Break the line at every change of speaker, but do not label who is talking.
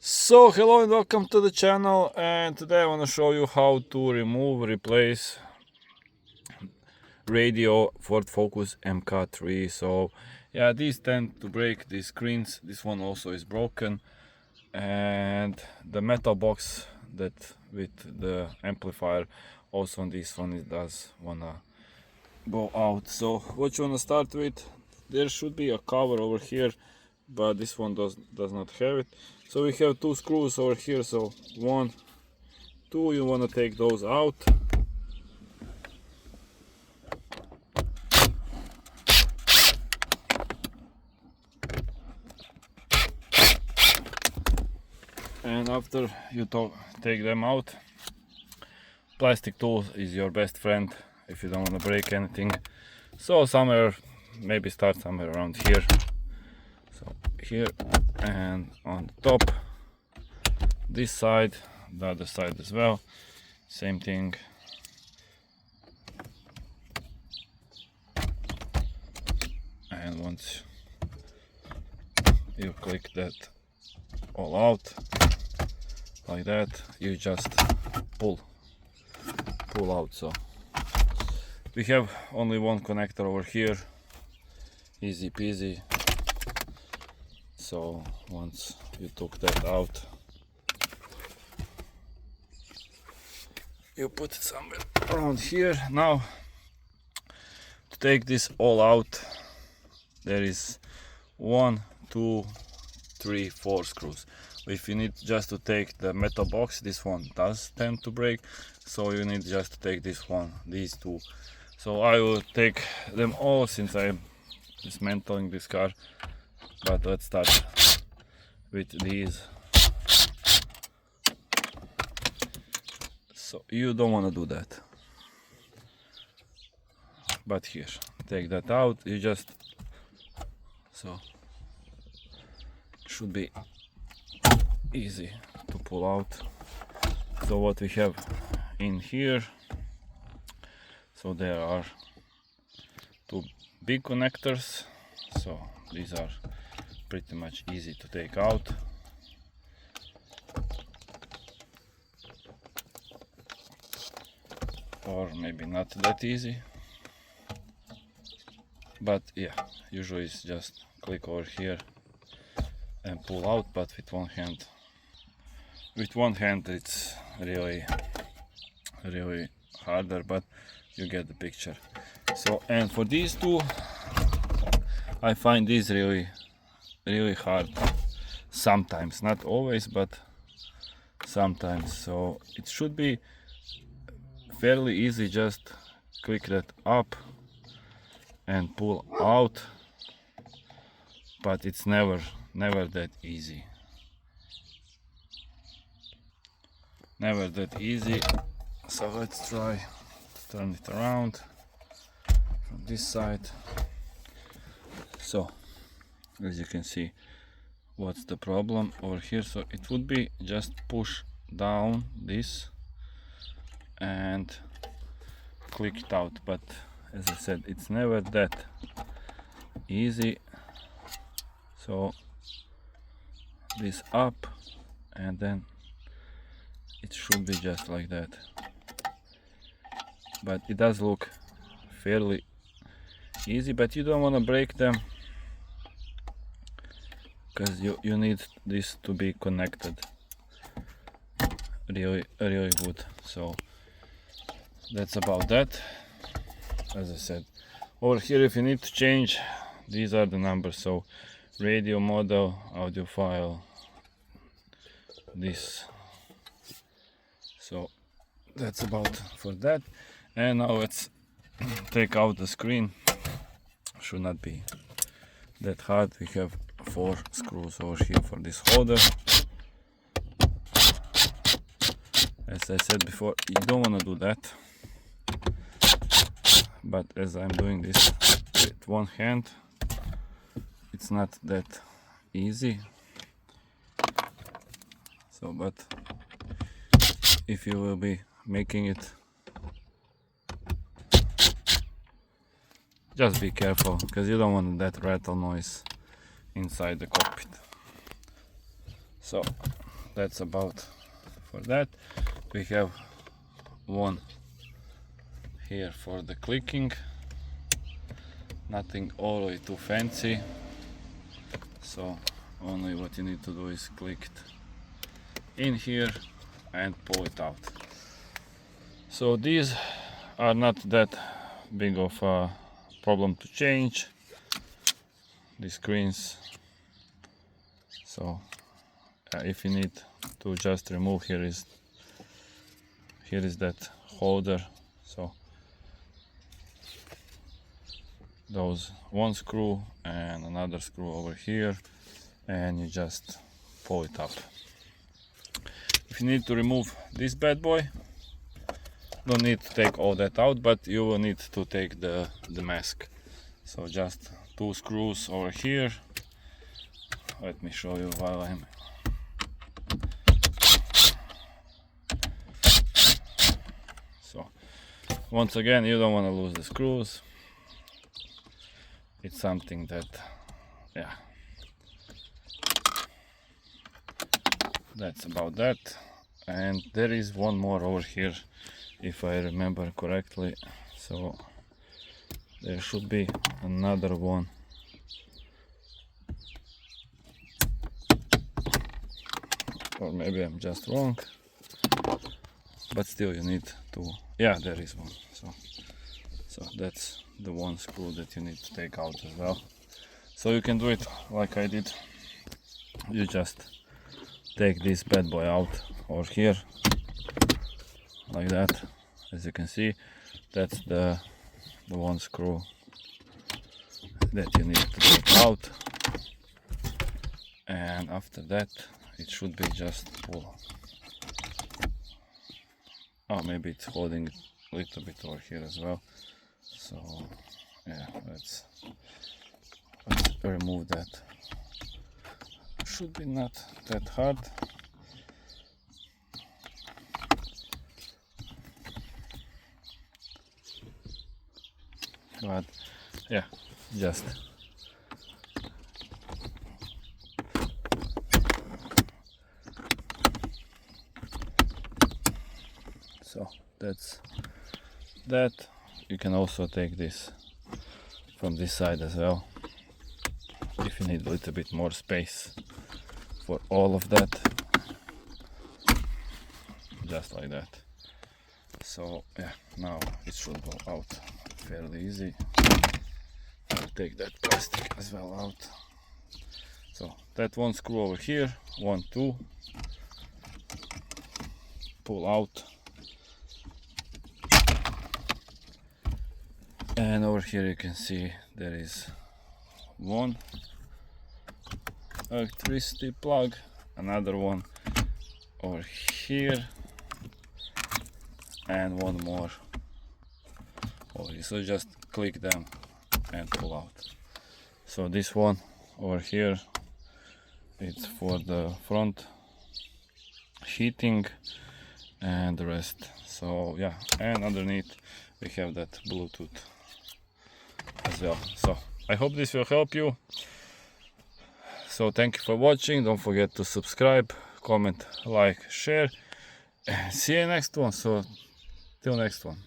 So hello and welcome to the channel, and today I want to show you how to replace radio Ford Focus MK3. So yeah, these tend to break, these screens. This one also is broken, and the metal box that with the amplifier also on this one, it does wanna go out. So what you wanna start with, there should be a cover over here, but this one does not have it. So we have two screws over here, so 1, 2, you want to take those out. And after you take them out, plastic tool is your best friend if you don't want to break anything. So maybe start somewhere around here. So here and on the top, this side, the other side as well, same thing. And once you click that all out like that, you just pull out. So we have only one connector over here, easy peasy. So once you took that out, you put it somewhere around here. Now to take this all out, there is 1, 2, 3, 4 screws. If you need just to take the metal box, this one does tend to break, so you need just to take these two. So I will take them all since I'm dismantling this car. But let's start with these. So you don't want to do that. But here, take that out. You just, so should be easy to pull out. So what we have in here, so there are two big connectors. So these are pretty much easy to take out. Or maybe not that easy. But yeah, usually it's just click over here and pull out, but with one hand it's really harder, but you get the picture. So, and for these two, I find these really hard sometimes, not always, but sometimes. So it should be fairly easy, just click that up and pull out, but it's never that easy. Never that easy. So let's try to turn it around from this side. So as you can see, what's the problem over here? So it would be just push down this and click it out, but as I said, it's never that easy. So this up, and then it should be just like that, but it does look fairly easy. But you don't want to break them, because you need this to be connected really good. So that's about that. As I said, over here, if you need to change, these are the numbers. So radio model, audio file, this. So that's about for that. And now let's take out the screen. Should not be that hard. We have 4 screws over here for this holder. As I said before, you don't want to do that, but as I'm doing this with one hand, it's not that easy. So, but if you will be making it, just be careful, because you don't want that rattle noise inside the cockpit. So that's about for that. We have one here for the clicking, nothing all the way too fancy, so only what you need to do is click it in here and pull it out. So these are not that big of a problem to change, the screens. So if you need to just remove, here is that holder. So those one screw and another screw over here, and you just pull it up. If you need to remove this bad boy, don't need to take all that out, but you will need to take the mask. So just 2 screws over here. Let me show you while I'm so once again, you don't want to lose the screws. It's something that, yeah, that's about that. And there is one more over here, if I remember correctly. So there should be another one. Or maybe I'm just wrong, but still you need to, yeah, there is one. So that's the one screw that you need to take out as well. So you can do it like I did. You just take this bad boy out over here, like that. As you can see, that's the one screw that you need to take out. And after that, it should be just pull. Oh, maybe it's holding a little bit over here as well. So yeah, let's remove that. Should be not that hard. But yeah, just so that's that. You can also take this from this side as well, if you need a little bit more space for all of that, just like that. So yeah, now it should go out fairly easy. I'll take that plastic as well out. So that one screw over here, 1, 2, pull out. And over here you can see there is one electricity plug, another one over here, and one more over here. So just click them and pull out. So this one over here, it's for the front heating, and the rest. So yeah, and underneath we have that Bluetooth as well. So I hope this will help you. So thank you for watching. Don't forget to subscribe, comment, like, share, and see you next one. So till next one.